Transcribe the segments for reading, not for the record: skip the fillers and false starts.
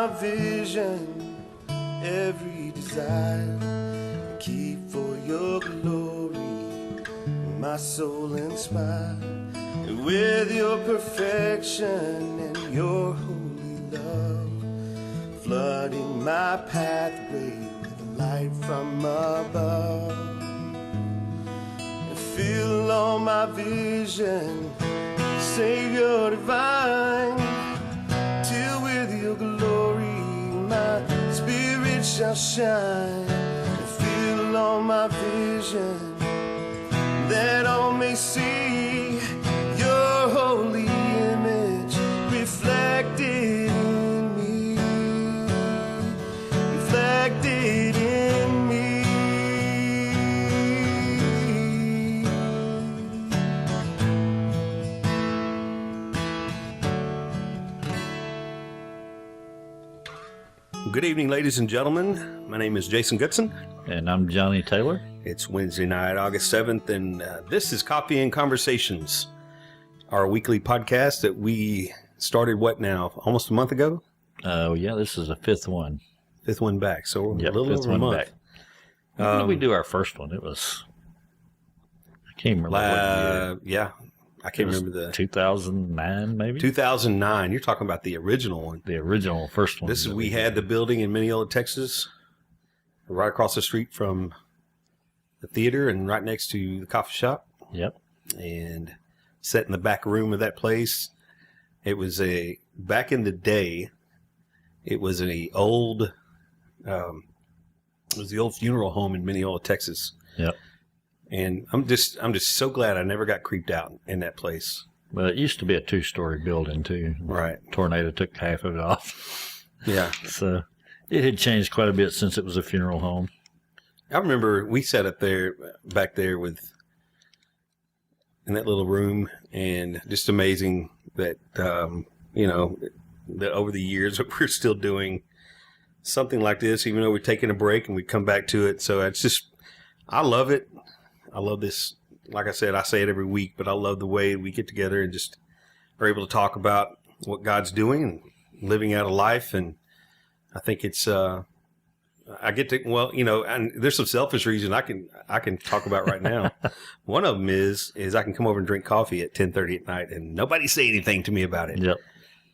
my vision, every desire. Keep for your glory my soul inspired. And with your perfection and your holy love, flooding my pathway with light from above. And fill all my vision, Savior divine, till with your glory my spirit shall shine. And fill all my vision, that all may see your holy image reflected in me, reflected in me. Good evening, ladies and gentlemen. My name is Jason Goodson. And I'm Johnny Taylor. It's Wednesday night, August 7th, and this is Coffee and Conversations, our weekly podcast that we started, what now, almost a month ago? Yeah, this is the fifth one. Fifth one back, so we're Yep, a little over a month. Back. When did we do our first one? It was, I can't remember what year. Yeah, I can't remember the... 2009, maybe? 2009, you're talking about the original one. The original first one. This is, we had the building in Mineola, Texas, right across the street from the theater and right next to the coffee shop. Yep. And sat in the back room of that place. It was back in the day, it was the old funeral home in Mineola, Texas. Yep. And I'm just so glad I never got creeped out in that place. Well, it used to be a 2-story building too. Right. Tornado took half of it off. Yeah. So it had changed quite a bit since it was a funeral home. I remember we sat up there, back there in that little room, and just amazing that, that over the years we're still doing something like this, even though we're taking a break and we come back to it. So it's just, I love it. I love this. Like I said, I say it every week, but I love the way we get together and just are able to talk about what God's doing and living out a life. And I think it's, I get to, and there's some selfish reason I can talk about right now. One of them is I can come over and drink coffee at 10:30 at night and nobody say anything to me about it. Yep.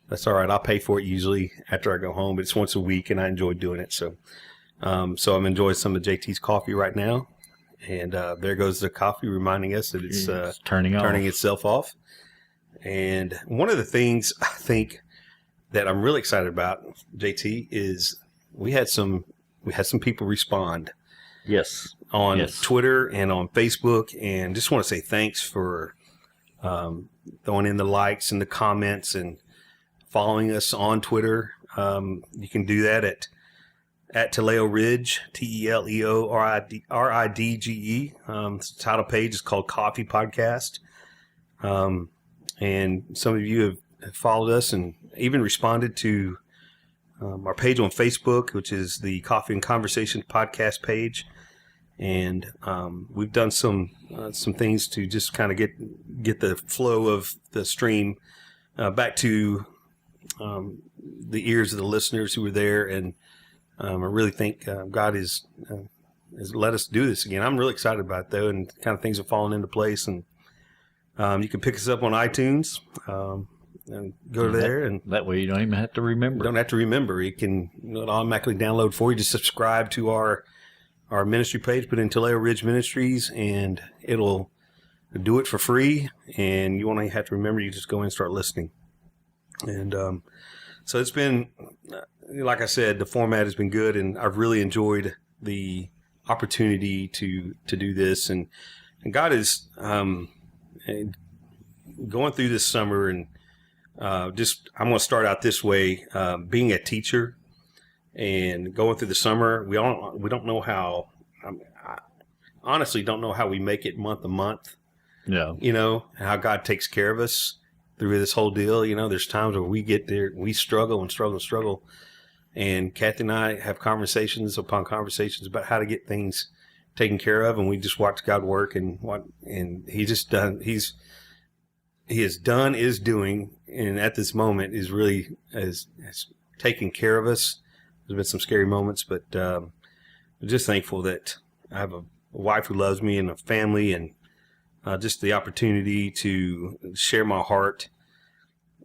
That's all right. I'll pay for it usually after I go home, but it's once a week and I enjoy doing it. So, I'm enjoying some of JT's coffee right now. And, there goes the coffee reminding us that it's turning itself off. And one of the things I think that I'm really excited about, JT, is we had some people respond. Yes. On Twitter and on Facebook. And just want to say thanks for throwing in the likes and the comments and following us on Twitter. You can do that at Teleo Ridge, TELEORIDGE. The title page is called Coffee Podcast. And some of you have followed us and even responded to our page on Facebook, which is the Coffee and Conversation podcast page. And we've done some things to just kind of get the flow of the stream back to the ears of the listeners who were there. And I really think God has let us do this again. I'm really excited about it, though, and kind of things are falling into place. And you can pick us up on iTunes. And go there, and that way you don't even have to remember. Don't have to remember. You can automatically download for you. Just subscribe to our ministry page, put in Teleo Ridge Ministries, and it'll do it for free. And you won't have to remember. You just go in and start listening. And so it's been, like I said, the format has been good, and I've really enjoyed the opportunity to do this. And God is going through this summer and. I'm going to start out this way. Being a teacher and going through the summer, we don't know how. I honestly don't know how we make it month to month. Yeah. How God takes care of us through this whole deal. There's times where we get there, we struggle and struggle and struggle, and Kathy and I have conversations upon conversations about how to get things taken care of, and we just watch God work and is doing, and at this moment is really as taken care of us. There's been some scary moments, but I'm just thankful that I have a wife who loves me and a family, and just the opportunity to share my heart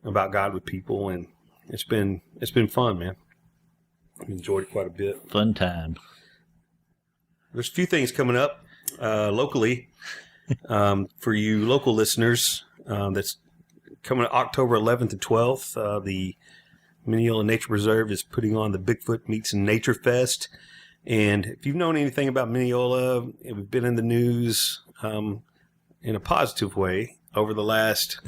about God with people. And it's been fun, man. I've enjoyed it quite a bit. Fun time. There's a few things coming up locally for you local listeners. That's coming October 11th to 12th. The Mineola Nature Preserve is putting on the Bigfoot Meets Nature Fest. And if you've known anything about Mineola, we've been in the news in a positive way over the last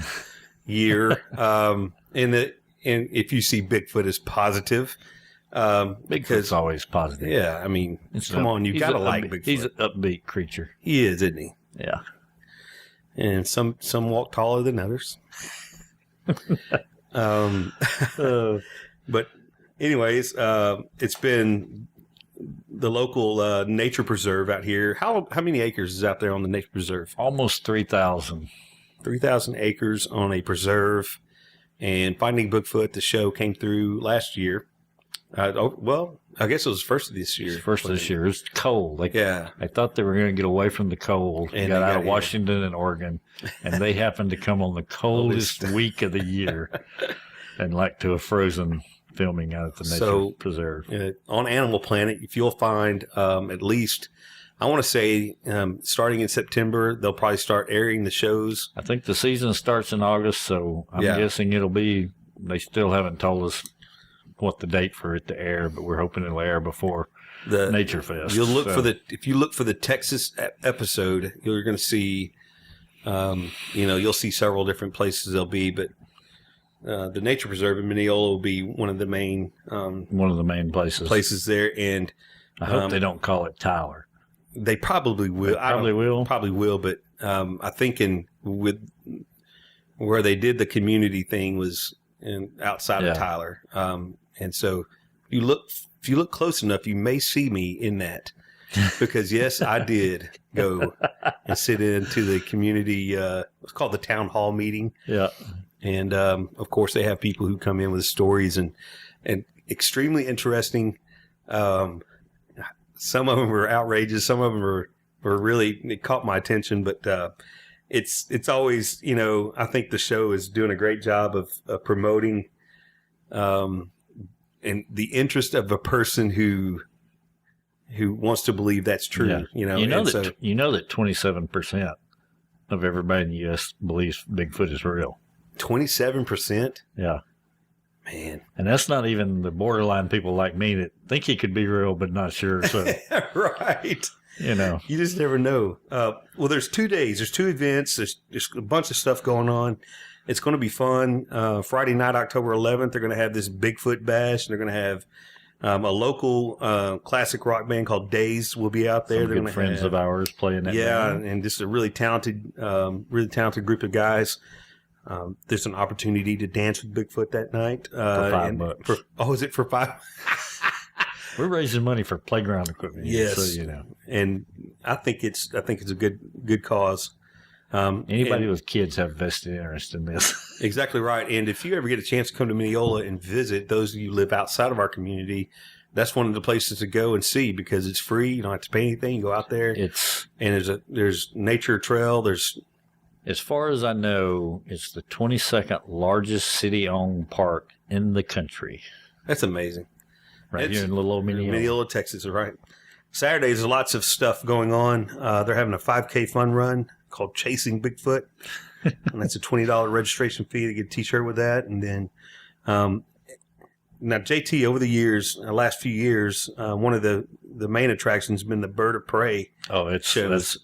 year. And if you see Bigfoot as positive, Bigfoot's always positive. Yeah, I mean, come on, you've got to like Bigfoot. He's an upbeat creature. He is, isn't he? Yeah. And some walk taller than others. But anyways, it's been the local nature preserve out here. How many acres is out there on the nature preserve? Almost 3,000. 3,000 acres on a preserve. And Finding Bigfoot, the show, came through last year. Well, I guess it was first of this year. First of this year. It was cold. Yeah. I thought they were going to get away from the cold. And got out of Washington and Oregon. And they happened to come on the coldest week of the year. And like to a frozen filming out at the Nature Preserve. On Animal Planet, if you'll find at least, I want to say, starting in September, they'll probably start airing the shows. I think the season starts in August, so I'm guessing it'll be, they still haven't told us what the date for it to air, but we're hoping it'll air before the Nature Fest. You'll look if you look for the Texas episode, you're going to see, you'll see several different places they'll be, but the Nature Preserve in Mineola will be one of the main places there. And I hope they don't call it Tyler. They probably will. Probably will, but I think with where they did the community thing was outside of Tyler. And so if you look close enough, you may see me in that, because yes, I did go and sit into the community. It's called the town hall meeting. Yeah. And of course, they have people who come in with stories and extremely interesting. Some of them were outrageous. Some of them were really, it caught my attention. But it's always, I think the show is doing a great job of promoting and the interest of a person who wants to believe that's true. Yeah. You know that 27% of everybody in the U.S. believes Bigfoot is real. 27%? Yeah. Man. And that's not even the borderline people like me that think he could be real but not sure. So right. You just never know. Well, there's 2 days. There's 2 events. There's a bunch of stuff going on. It's going to be fun. Friday night, October 11th, they're going to have this Bigfoot bash. They're going to have a local classic rock band called Days will be out there. Some good friends of ours playing that. Yeah, and just a really talented group of guys. There's an opportunity to dance with Bigfoot that night. For $5. Is it for $5? We're raising money for playground equipment. Yes, so and I think it's a good cause. Anybody with kids have vested interest in this. Exactly right. And if you ever get a chance to come to Mineola and visit, those of you who live outside of our community, that's one of the places to go and see, because it's free. You don't have to pay anything. You go out there. There's nature trail. As far as I know, it's the 22nd largest city-owned park in the country. That's amazing. Right here in little old Mineola. Mineola, Texas, right. Saturdays, there's lots of stuff going on. They're having a 5K fun run called Chasing Bigfoot. And that's a $20 registration fee to get a T-shirt with that. And then, now JT, over the years, last few years, one of the main attractions has been the Bird of Prey. Oh, that's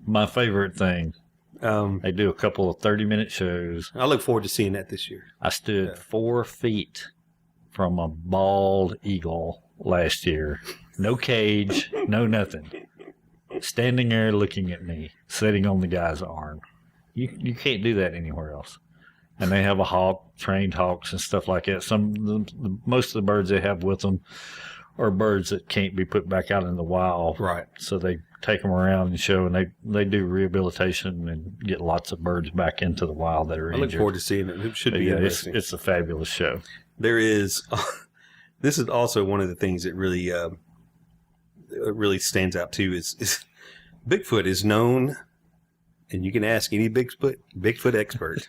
my favorite thing. They do a couple of 30-minute shows. I look forward to seeing that this year. I stood 4 feet from a bald eagle last year. No cage, no nothing. Standing there looking at me, sitting on the guy's arm. You can't do that anywhere else. And they have a hawk, trained hawks and stuff like that. Most of the birds they have with them are birds that can't be put back out in the wild. Right. So they take them around and show, and they do rehabilitation and get lots of birds back into the wild that are injured. I look forward to seeing it. It should be interesting. It's a fabulous show. There is this is also one of the things that really stands out too. Is Bigfoot is known, and you can ask any Bigfoot expert,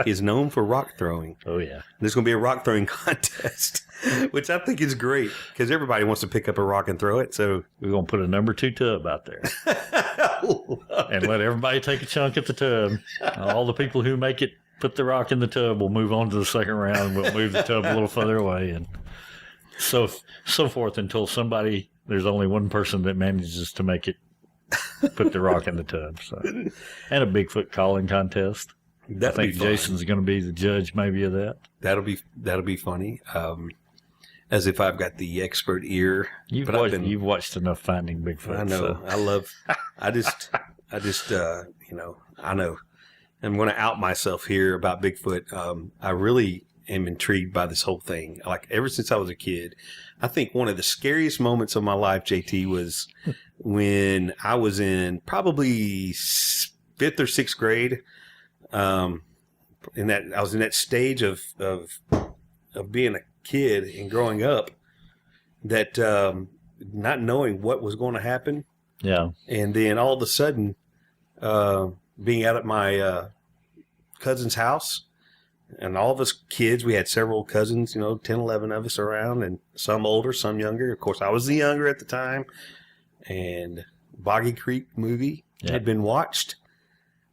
is known for rock throwing. Oh, yeah. There's going to be a rock throwing contest, which I think is great because everybody wants to pick up a rock and throw it. So we're going to put a number 2 tub out there and let everybody take a chunk at the tub. All the people who make it put the rock in the tub will move on to the second round. We'll move the tub a little further away, and so forth until there's only one person that manages to make it put the rock in the tub. So, and a Bigfoot calling contest. I think Jason's going to be the judge, maybe, of that. That'll be funny. As if I've got the expert ear. You've watched enough Finding Bigfoot. I know. So. I know. I'm going to out myself here about Bigfoot. I really am intrigued by this whole thing. Like, ever since I was a kid, I think one of the scariest moments of my life, JT, was when I was in probably 5th or 6th grade. I was in that stage of being a kid and growing up, that not knowing what was going to happen. Yeah. And then all of a sudden, being out at my cousin's house, and all of us kids, we had several cousins, 10, 11 of us around, and some older, some younger. Of course, I was the younger at the time. And Boggy Creek movie had been watched.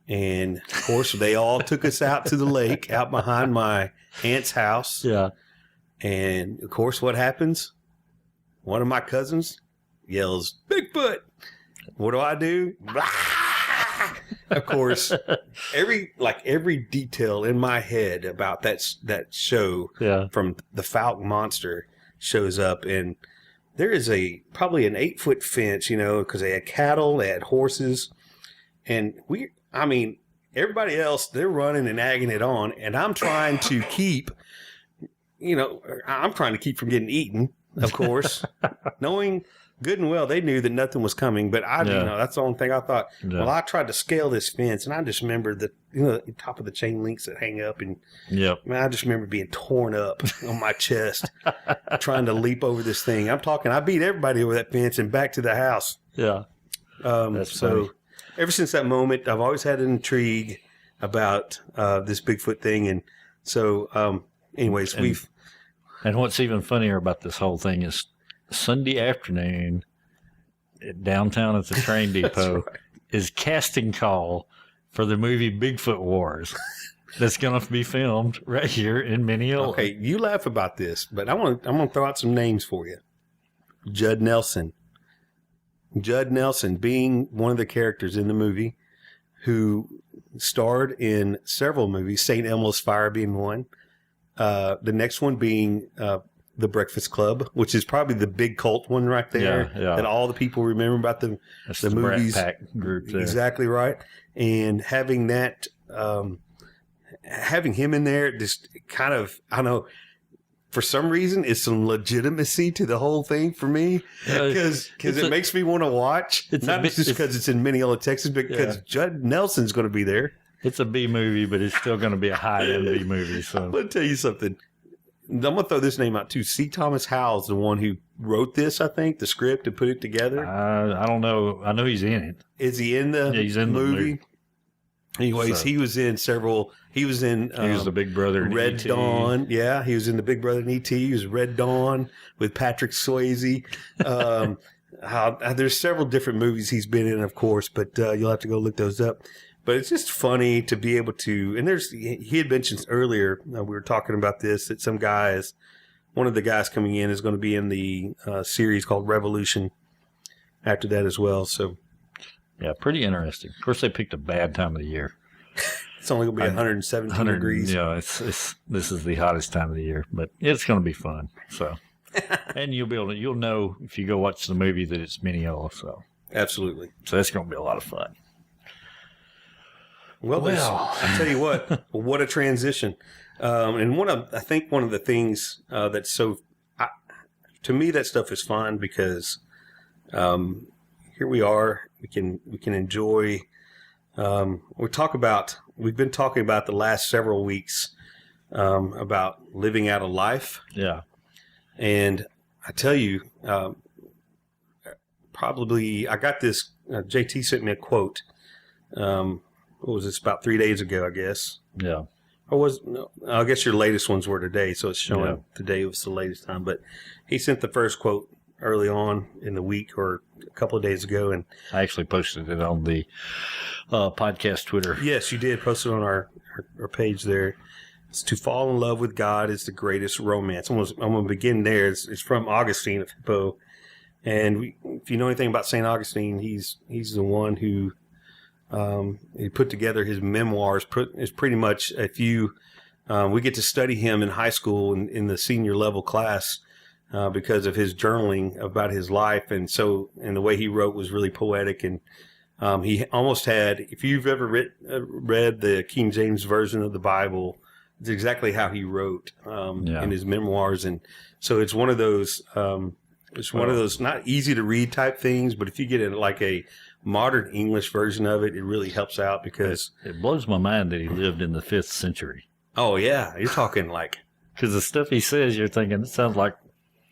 And, of course, they all took us out to the lake out behind my aunt's house. Yeah. And, of course, what happens? One of my cousins yells, "Bigfoot!" What do? Of course, every detail in my head about that show from the Falcon Monster shows up, and there is probably an 8-foot fence, because they had cattle, they had horses, and everybody else, they're running and egging it on, and I'm trying to keep, from getting eaten, of course, knowing good and well they knew that nothing was coming, but that's the only thing I thought. Yeah. Well, I tried to scale this fence, and I just remember the top of the chain links that hang up, and I just remember being torn up on my chest trying to leap over this thing. I beat everybody over that fence and back to the house. Yeah. That's so funny. Ever since that moment, I've always had an intrigue about this Bigfoot thing, and so anyways, and what's even funnier about this whole thing is Sunday afternoon downtown at the train depot is casting call for the movie Bigfoot Wars that's going to be filmed right here in Mineola. Okay, you laugh about this, but I'm going to throw out some names for you. Judd Nelson being one of the characters in the movie, who starred in several movies, St. Elmo's Fire being one. The next one being The Breakfast Club, which is probably the big cult one right there that all the people remember about the movies. Brat Pack group there. Exactly right. And having that, having him in there, just kind of, I don't know, for some reason, it's some legitimacy to the whole thing for me, because it makes me want to watch. Not just because it's in Mineola, Texas, but because Judd Nelson's going to be there. It's a B movie, but it's still going to be a high-end B movie. So I'm going to tell you something. I'm going to throw this name out too. C. Thomas Howell's the one who wrote this, I think, the script and put it together. I don't know. I know he's in it. Is he in the he's in movie? The movie. Anyways, he was in several. He was in. He was the Big Brother in Red E.T. Dawn. Yeah, he was in the Big Brother in E.T. He was Red Dawn with Patrick Swayze. There's several different movies he's been in, of course, but you'll have to go look those up. But it's just funny to be able to, and he had mentioned earlier, we were talking about this, that one of the guys coming in is going to be in the series called Revolution after that as well. So, yeah, pretty interesting. Of course, they picked a bad time of the year. It's only going to be 117 degrees. Yeah, this is the hottest time of the year, but it's going to be fun. So, and you'll know if you go watch the movie that it's Mineola. So, absolutely. So that's going to be a lot of fun. Well, I tell you what a transition. And I think one of the things that's to me, that stuff is fun because here we are. We can enjoy. We've been talking about the last several weeks about living out a life. Yeah. And I tell you, probably I got this. JT sent me a quote. What was this? About 3 days ago, I guess. Yeah. Or was no, I guess your latest ones were today, so it's showing today was the latest time. But he sent the first quote early on in the week or a couple of days ago, and I actually posted it on the podcast Twitter. Yes, you did post it on our page there. It's to fall in love with God is the greatest romance. I'm going to begin there. It's from Augustine of Hippo, and if you know anything about St. Augustine, he's the one who he put together his memoirs. It's pretty much we get to study him in high school in the senior level class because of his journaling about his life, and the way he wrote was really poetic, and he almost had. If you've ever read the King James version of the Bible, it's exactly how he wrote in his memoirs, and so it's one of those. It's one of those not easy to read type things, but if you get like a modern English version of it, it really helps out because it blows my mind that he lived in the 5th century. Oh yeah, you're talking like because the stuff he says, you're thinking it sounds like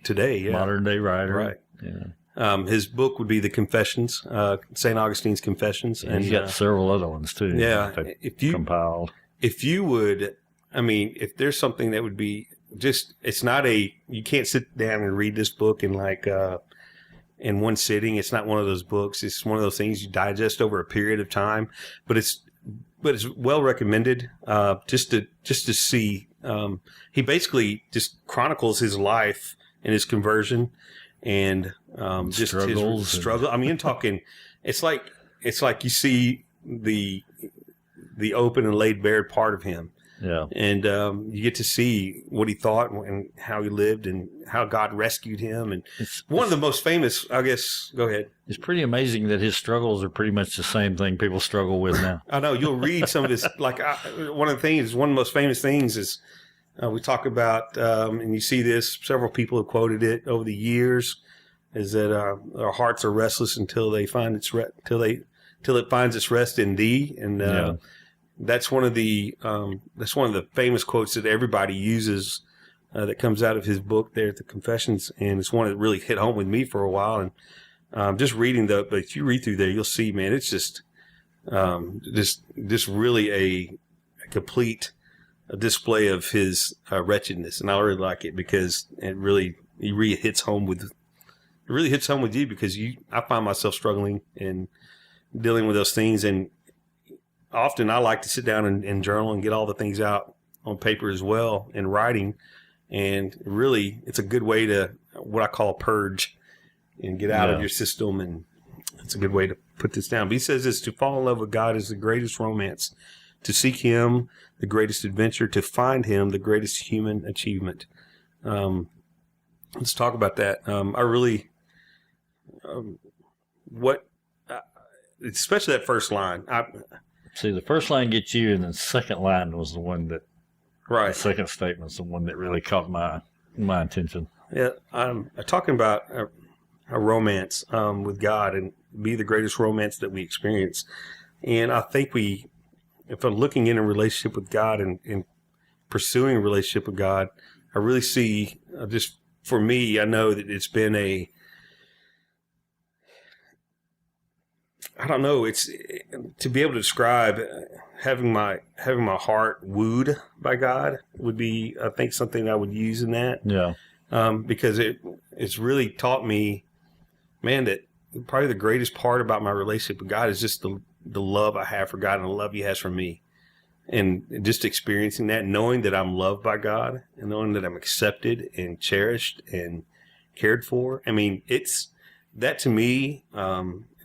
today, modern day writer, right? Yeah. His book would be the Confessions, St. Augustine's Confessions, and he's got several other ones too. Yeah, if you compiled, if you would, I mean, if there's something that would be just, it's not you can't sit down and read this book in in one sitting. It's not one of those books. It's one of those things you digest over a period of time, but it's well recommended. Just to see, he basically just chronicles his life and his conversion and just his struggle. I mean, I'm talking. It's like you see the open and laid bare part of him. Yeah. And you get to see what he thought and how he lived and how God rescued him. And one of the most famous, I guess, go ahead. It's pretty amazing that his struggles are pretty much the same thing people struggle with now. I know. You'll read some of this. One of the things, one of the most famous things is we talk about, and you see this, several people have quoted it over the years, is that our hearts are restless until they find till it finds its rest in thee. And that's one of the famous quotes that everybody uses that comes out of his book there at the Confessions, and it's one that really hit home with me for a while. And just reading but if you read through there, you'll see, man, it's just really a complete display of his wretchedness, and I really like it because he really hits home with you because I find myself struggling and dealing with those things, and often I like to sit down and journal and get all the things out on paper as well in writing. And really, it's a good way to what I call purge and get out of your system. And it's a good way to put this down. But he says this: to fall in love with God is the greatest romance. To seek him, the greatest adventure. To find him, the greatest human achievement. Let's talk about that. I really, especially that first line. See, the first line gets you, and the second line was the one that, right. The second statement's the one that really caught my attention. Yeah, I'm talking about a romance with God and be the greatest romance that we experience. And I think if I'm looking in a relationship with God and pursuing a relationship with God, I really see, just for me, I know that it's been I don't know. It's to be able to describe having my heart wooed by God would be, I think, something I would use in that. Yeah. Because it's really taught me, man, that probably the greatest part about my relationship with God is just the love I have for God and the love He has for me, and just experiencing that, knowing that I'm loved by God and knowing that I'm accepted and cherished and cared for. I mean, it's that to me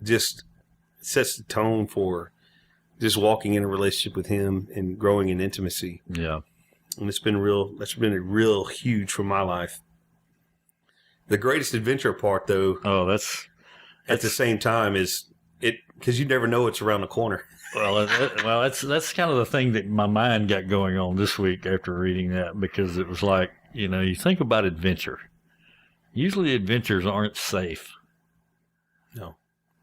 just sets the tone for just walking in a relationship with Him and growing in intimacy. Yeah. And that's been a real huge for my life. The greatest adventure part, though, at the same time is it, because you never know what's around the corner. Well, that's kind of the thing that my mind got going on this week after reading that, because it was like, you think about adventure. Usually adventures aren't safe. No.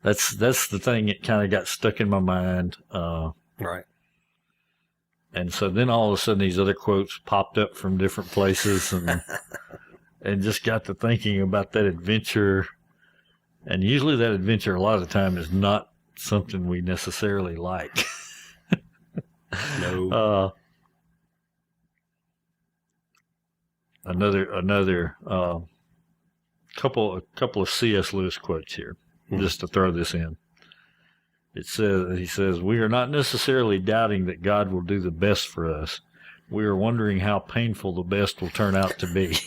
That's the thing that kind of got stuck in my mind. Right. And so then all of a sudden these other quotes popped up from different places, and and just got to thinking about that adventure. And usually that adventure a lot of the time is not something we necessarily like. No. Another couple of C.S. Lewis quotes here, just to throw this in. He says, "We are not necessarily doubting that God will do the best for us. We are wondering how painful the best will turn out to be."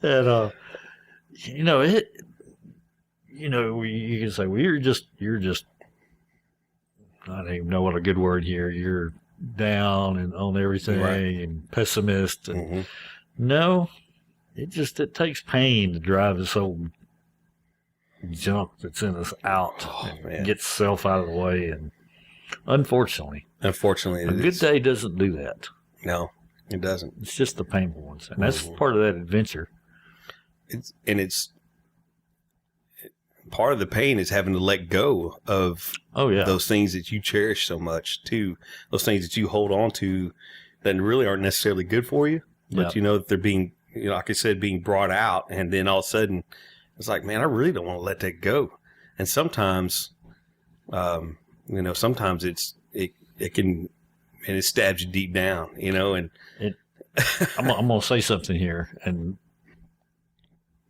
And you can say, well, you're just, I don't even know what a good word here. You're down and on everything and pessimist. And no, it takes pain to drive this old junk that's in us out and get self out of the way. And unfortunately, a good day doesn't do that. No, it doesn't. It's just the painful ones. And that's part of that adventure. Part of the pain is having to let go of those things that you cherish so much too. Those things that you hold on to that really aren't necessarily good for you, but you know that they're being, like I said, being brought out. And then all of a sudden it's like, man, I really don't want to let that go. And sometimes, sometimes it can, and it stabs you deep down, and I'm going to say something here, and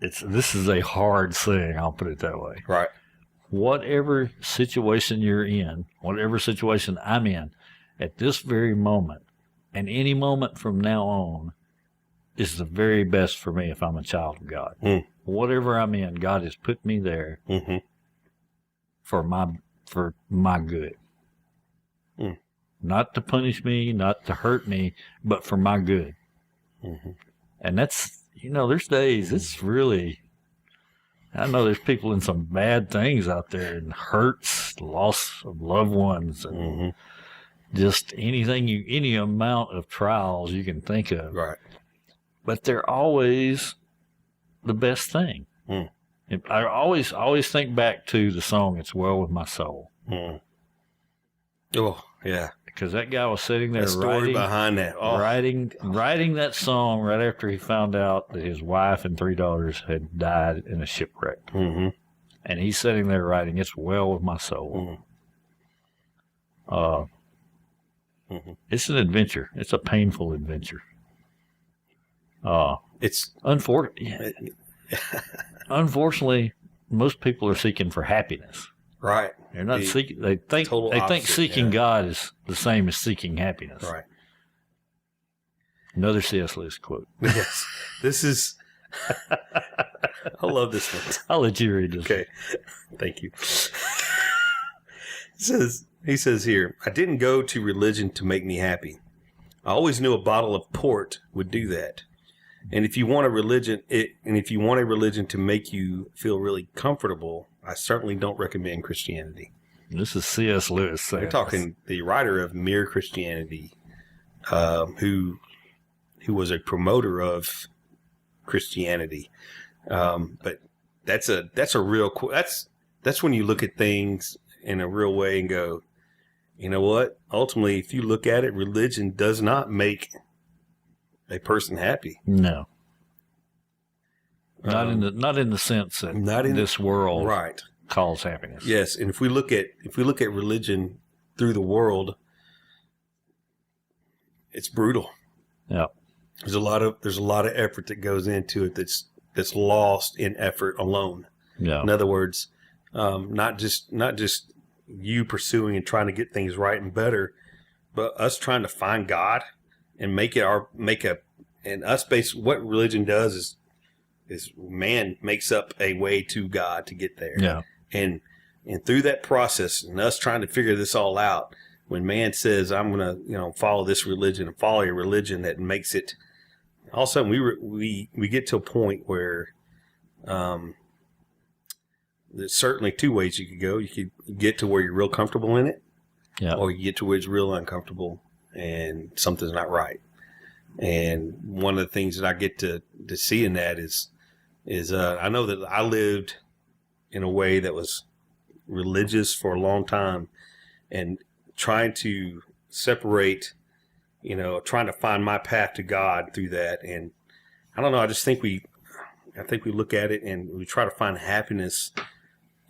this is a hard saying, I'll put it that way. Right. Whatever situation you're in, whatever situation I'm in, at this very moment, and any moment from now on, is the very best for me if I'm a child of God. Whatever I'm in, God has put me there for my good. Not to punish me, not to hurt me, but for my good. And that's, there's days it's really, I know there's people in some bad things out there, and hurts, loss of loved ones, and just any amount of trials you can think of. Right. But they're always the best thing. I always think back to the song, "It's Well With My Soul." Oh, yeah. Because that guy was sitting there story behind that. Writing that song right after he found out that his wife and 3 daughters had died in a shipwreck. And he's sitting there writing, "It's well with my soul." It's an adventure. It's a painful adventure. It's unfortunately, most people are seeking for happiness. Right. They're not seeking. They think seeking God is the same as seeking happiness. Right. Another C.S. Lewis quote. Yes. This is. I love this one. I'll let you read this. Okay. Thank you. He says here, "I didn't go to religion to make me happy. I always knew a bottle of port would do that. And if you want a religion, to make you feel really comfortable, I certainly don't recommend Christianity." This is C.S. Lewis saying. We're talking the writer of Mere Christianity, who was a promoter of Christianity. But that's a real that's when you look at things in a real way and go, you know what? Ultimately, if you look at it, religion does not make a person happy. No. Not in the sense that this world right. calls happiness. Yes, and if we look at religion through the world, it's brutal. Yeah. There's a lot of effort that goes into it that's lost in effort alone. Yeah. In other words, not just you pursuing and trying to get things right and better, but us trying to find God and what religion does is man makes up a way to God to get there. Yeah. And through that process and us trying to figure this all out, when man says, "I'm going to, follow this religion and follow a religion that makes it," all of a sudden we get to a point where there's certainly two ways you could go. You could get to where you're real comfortable in it, or you get to where it's real uncomfortable and something's not right. And one of the things that I get to see in that is I know that I lived in a way that was religious for a long time, and trying to separate trying to find my path to God through that. And I don't know. I think we look at it and we try to find happiness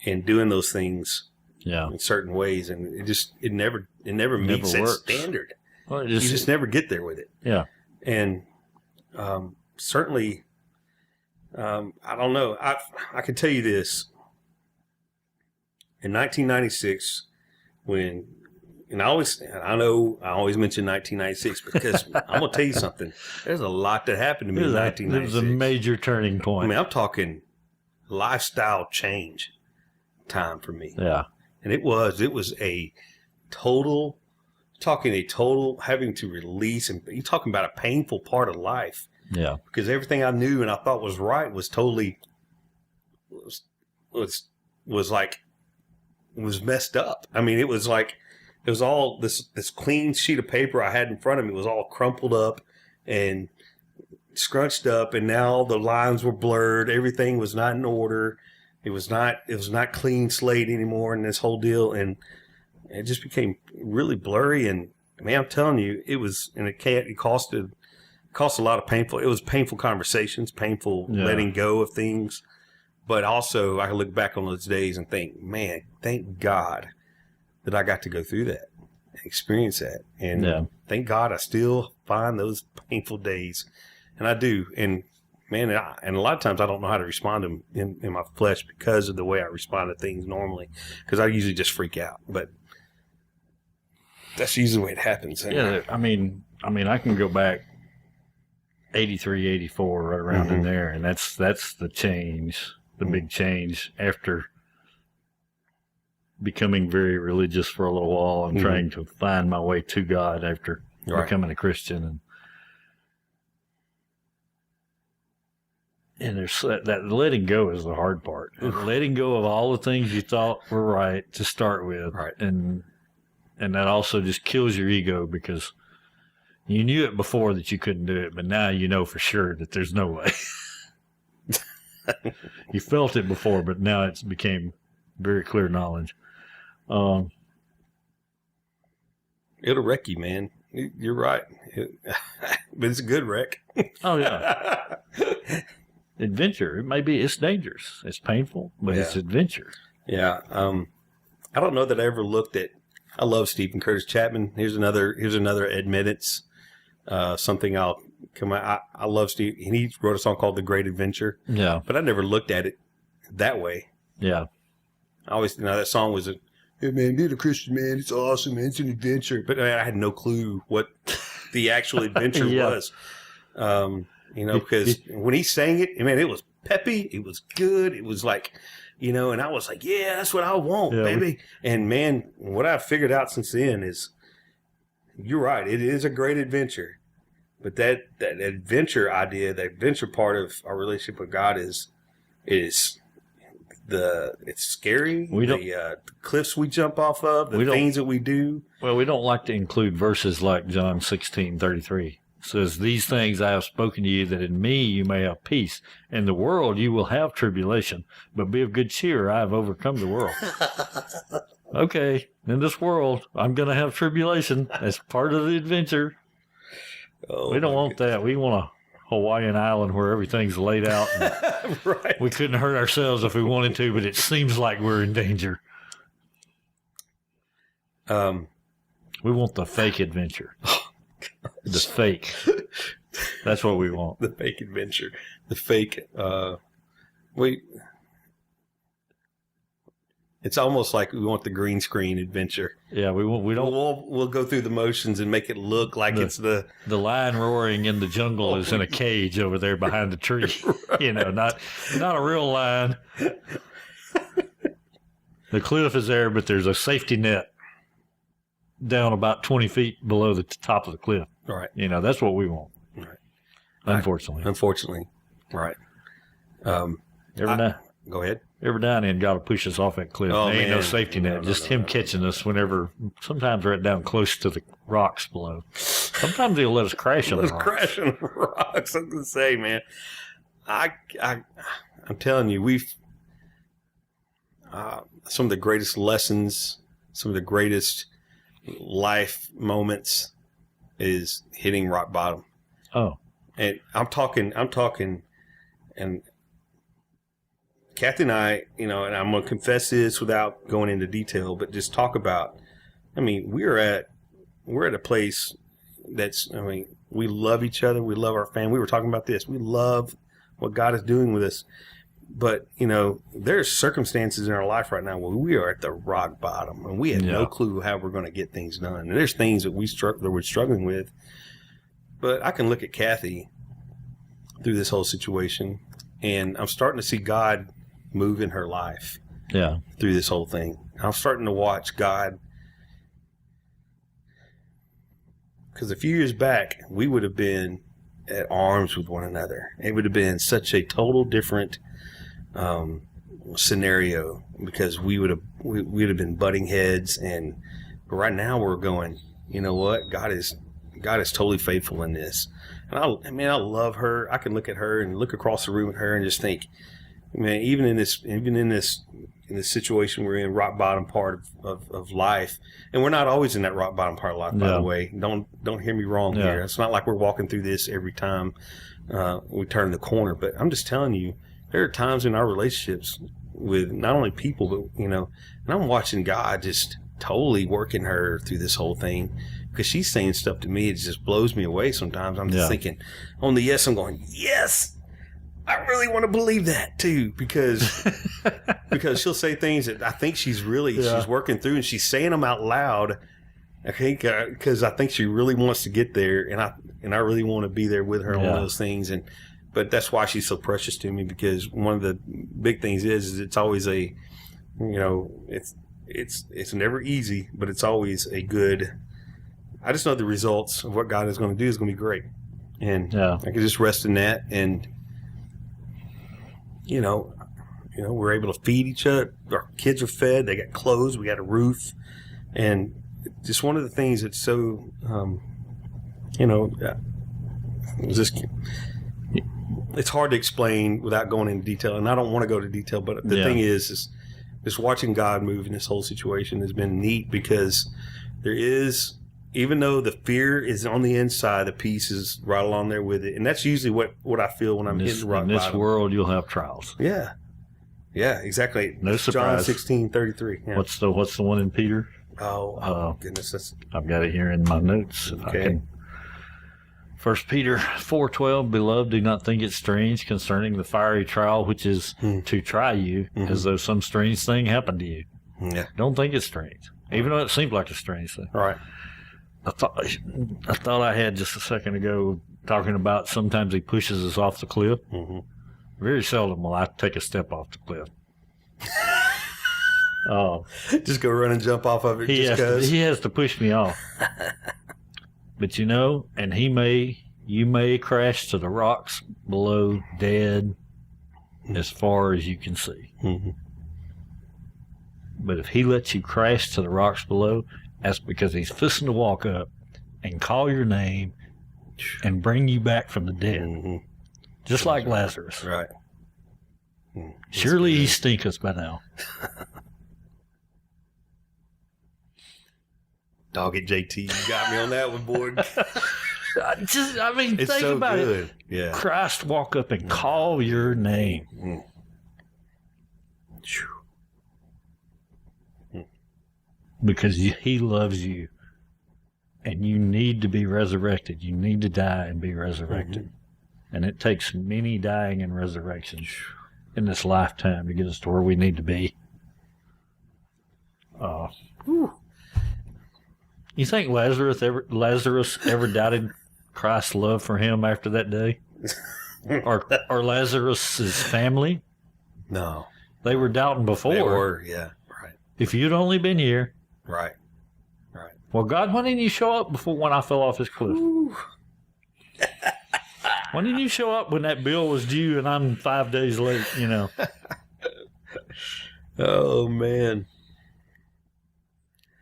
in doing those things in certain ways. And it never meets that standard. Well, you just never get there with it. Yeah. And certainly, I don't know. I can tell you this. In 1996, I always mention 1996 because I'm going to tell you something. There's a lot that happened to me in 1996. It was a major turning point. I mean, I'm talking lifestyle change time for me. Yeah. And it was a total having to release, and you're talking about a painful part of life. Yeah. Because everything I knew and I thought was right was totally was messed up. I mean, it was all this clean sheet of paper I had in front of me was all crumpled up and scrunched up, and now the lines were blurred. Everything was not in order. It was not clean slate anymore, and this whole deal, and it just became really blurry. And man, I'm telling you, it cost a lot of painful conversations, painful letting go of things. But also, I can look back on those days and think, man, thank God that I got to go through that and experience that. And thank God I still find those painful days. And I do. And man, and a lot of times I don't know how to respond to them in my flesh because of the way I respond to things normally. Because I usually just freak out. But that's usually the way it happens. Yeah, I mean, I can go back 83, 84, right around in there. And that's the change. The big change after becoming very religious for a little while and trying to find my way to God after becoming a Christian. And there's that letting go is the hard part. Letting go of all the things you thought were right to start with. Right. And that also just kills your ego because you knew it before that you couldn't do it, but now you know for sure that there's no way. You felt it before, but now it's became very clear knowledge. It'll wreck you, man. You're right. But it's a good wreck. Oh, yeah. Adventure. It's dangerous. It's painful, but it's adventure. Yeah. I don't know that I ever looked at, I love Stephen Curtis Chapman. Here's another admittance. Something I'll come out. I love Steve. And he wrote a song called The Great Adventure. Yeah. But I never looked at it that way. Yeah. I always, that song was hey man, being a Christian, man, it's awesome, man. It's an adventure. But I had no clue what the actual adventure was. Because when he sang it, man, it was peppy. It was good. It was like, and I was like, yeah, that's what I want, baby. And man, what I've figured out since then is, you're right. It is a great adventure. But that adventure idea, the adventure part of our relationship with God it's scary. The cliffs we jump off of, the things that we do. Well, we don't like to include verses like John 16:33. It says, these things I have spoken to you, that in me you may have peace. In the world you will have tribulation, but be of good cheer. I have overcome the world. Okay, in this world, I'm going to have tribulation. That's part of the adventure. Oh, we don't want that. We want a Hawaiian island where everything's laid out. And right. We couldn't hurt ourselves if we wanted to, but it seems like we're in danger. We want the fake adventure. Oh, the fake. That's what we want. The fake adventure. The fake. It's almost like we want the green screen adventure. Yeah, we don't. We'll go through the motions and make it look like it's the lion roaring in the jungle is in a cage over there behind the tree. Right. Not a real lion. The cliff is there, but there's a safety net down about 20 feet below the top of the cliff. Right. That's what we want. Right. Unfortunately. Right. Go ahead. Every now and then, God will push us off that cliff. Oh, there ain't man. no safety net. Just him catching us whenever, sometimes right down close to the rocks below. Sometimes he'll let us crash on the rocks. Crash on the rocks. I'm going to say, man, I'm telling you, some of the greatest lessons, some of the greatest life moments is hitting rock bottom. Oh. And I'm talking, and Kathy and I, and I'm going to confess this without going into detail, but just talk about, we're at a place that's, we love each other. We love our family. We were talking about this. We love what God is doing with us. But, there's circumstances in our life right now where we are at the rock bottom and we have no clue how we're going to get things done. And there's things that we're struggling with. But I can look at Kathy through this whole situation, and I'm starting to see God move in her life through this whole thing. I'm starting to watch God. Because a few years back, we would have been at arms with one another. It would have been such a total different scenario because we would have been butting heads. But right now we're going, you know what? God is totally faithful in this. And I love her. I can look at her and look across the room at her and just think, man, even in this situation we're in, rock bottom part of life, and we're not always in that rock bottom part of life, by the way. Don't hear me wrong here. It's not like we're walking through this every time we turn the corner. But I'm just telling you, there are times in our relationships with not only people, but and I'm watching God just totally working her through this whole thing. Because she's saying stuff to me, it just blows me away sometimes. I'm just thinking, on the yes, I'm going, yes, I really want to believe that too. Because she'll say things that I think she's working through, and she's saying them out loud. I think because I think she really wants to get there, and I really want to be there with her on those things. But that's why she's so precious to me, because one of the big things is it's always a, it's never easy, but it's always a good. I just know the results of what God is going to do is going to be great. And I can just rest in that. And, we're able to feed each other. Our kids are fed. They got clothes. We got a roof. And just one of the things that's so, it's hard to explain without going into detail. And I don't want to go to detail, but the thing is just watching God move in this whole situation has been neat, because there is, even though the fear is on the inside, the peace is right along there with it. And that's usually what I feel when I'm hitting rock bottom. In this world, you'll have trials. Yeah. Yeah, exactly. No surprise. John 16:33. Yeah. What's the one in Peter? Oh goodness. I've got it here in my notes. Okay. 1 Peter 4:12, Beloved, do not think it strange concerning the fiery trial which is to try you, as though some strange thing happened to you. Yeah. Don't think it's strange, even though it seems like a strange thing. Right. I thought I had just a second ago talking about sometimes he pushes us off the cliff. Mm-hmm. Very seldom will I take a step off the cliff. Just go run and jump off of it. He has to push me off. But and you may crash to the rocks below dead as far as you can see. Mm-hmm. But if he lets you crash to the rocks below, that's because he's fixing to walk up and call your name and bring you back from the dead. Mm-hmm. Just like Lazarus. Right. Surely he stinketh by now. Dog it, JT. You got me on that one, boy. Think so about good. it. Yeah. Christ walk up and call your name. Because he loves you. And you need to be resurrected. You need to die and be resurrected. Mm-hmm. And it takes many dying and resurrections in this lifetime to get us to where we need to be. You think Lazarus ever doubted Christ's love for him after that day? or Lazarus's family? No. They were doubting before. They were, yeah. Right. If you'd only been here. Right. Well, God, why didn't you show up when I fell off this cliff? Why didn't you show up when that bill was due and I'm 5 days late, Oh, man.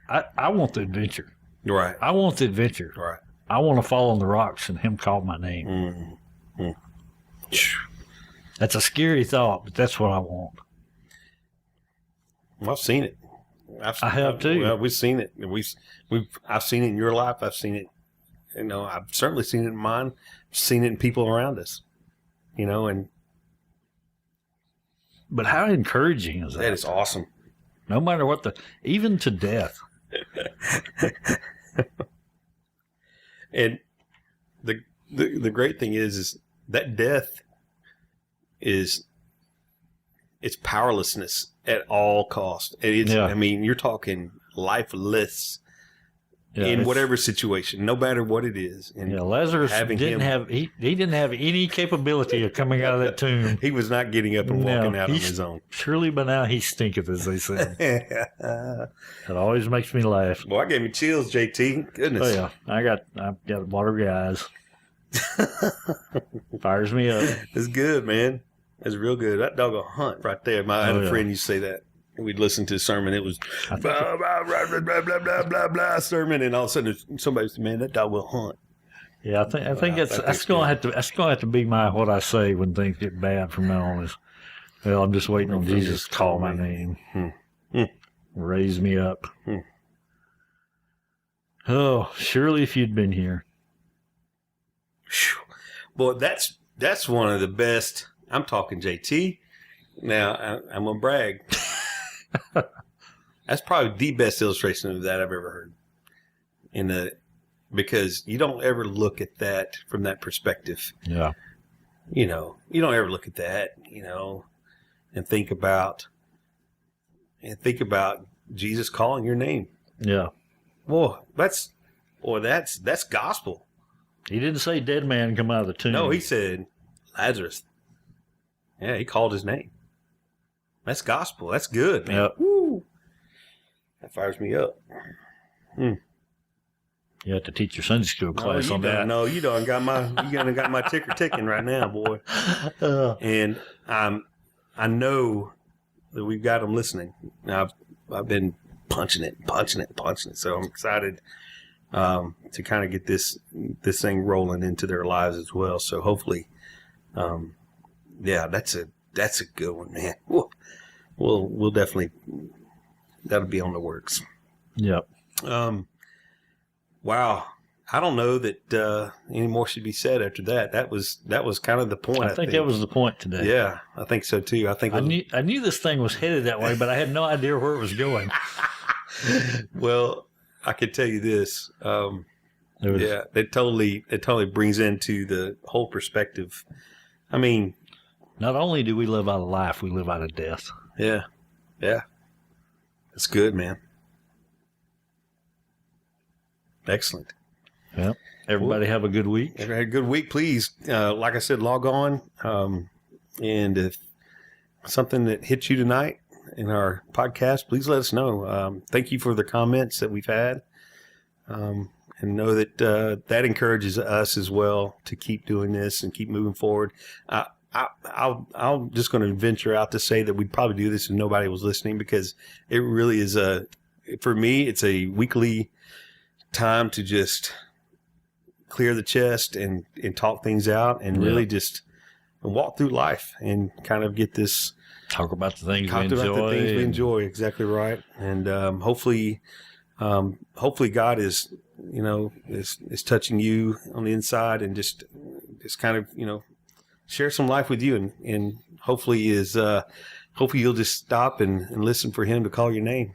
I want the adventure. Right. I want the adventure. Right. I want to fall on the rocks and him call my name. Mm-hmm. That's a scary thought, but that's what I want. Well, I've seen it. I have too. Well, we've seen it. I've seen it in your life. I've seen it I've certainly seen it in mine, seen it in people around us, and But how encouraging is that? that is awesome. No matter what even to death. And the great thing is that death is it's powerlessness at all cost. And it's, Yeah. I mean, you're talking lifeless in whatever situation, no matter what it is. And Lazarus didn't have he didn't have any capability of coming out of that tomb. he was not getting up and walking out on his own. Surely by now he stinketh, as they say. That always makes me laugh. Boy, I gave me chills, JT. Goodness. Oh yeah, I've got watery eyes. Fires me up. It's good, man. It's real good. That dog will hunt right there. I had a friend used to say that. We'd listen to a sermon. It was blah, blah, blah, blah, blah, blah, blah, blah, sermon, and all of a sudden somebody said, "Man, that dog will hunt." Yeah, I think that's gonna have to be what I say when things get bad from now on. Is, well, I'm just waiting on Jesus to call my name, raise me up. Oh, surely if you'd been here. Boy, that's one of the best. I'm talking JT. Now I'm gonna brag. That's probably the best illustration of that I've ever heard. Because you don't ever look at that from that perspective. Yeah. You don't ever look at that, and think about Jesus calling your name. Yeah. Boy, that's gospel. He didn't say dead man come out of the tomb. No, he said Lazarus. Yeah, he called his name. That's gospel. That's good, man. Yep. Woo. That fires me up. You have to teach your Sunday school class on that. No, you done got my ticker ticking right now, boy. And I know that we've got them listening. Now, I've been punching it. So I'm excited to kind of get this thing rolling into their lives as well. So hopefully, that's a good one, man. We'll definitely, that'll be on the works. Yep. Wow. I don't know that any more should be said after that. That was kind of the point. I think that was the point today. Yeah, I think so too. I knew this thing was headed that way, but I had no idea where it was going. Well, I could tell you this. It totally brings into the whole perspective. I mean, not only do we live out of life, we live out of death. Yeah. That's good, man. Excellent. Yeah. Everybody have a good week. Everybody have a good week, please. Like I said, log on. And if something that hits you tonight in our podcast, please let us know. Thank you for the comments that we've had. And know that that encourages us as well to keep doing this and keep moving forward. I'm just going to venture out to say that we'd probably do this if nobody was listening, because it really is for me, it's a weekly time to just clear the chest and talk things out and really just walk through life and kind of get this. Talk about the things we enjoy. Exactly right. And hopefully God is touching you on the inside and just kind of, share some life with you, and hopefully you'll just stop and listen for him to call your name.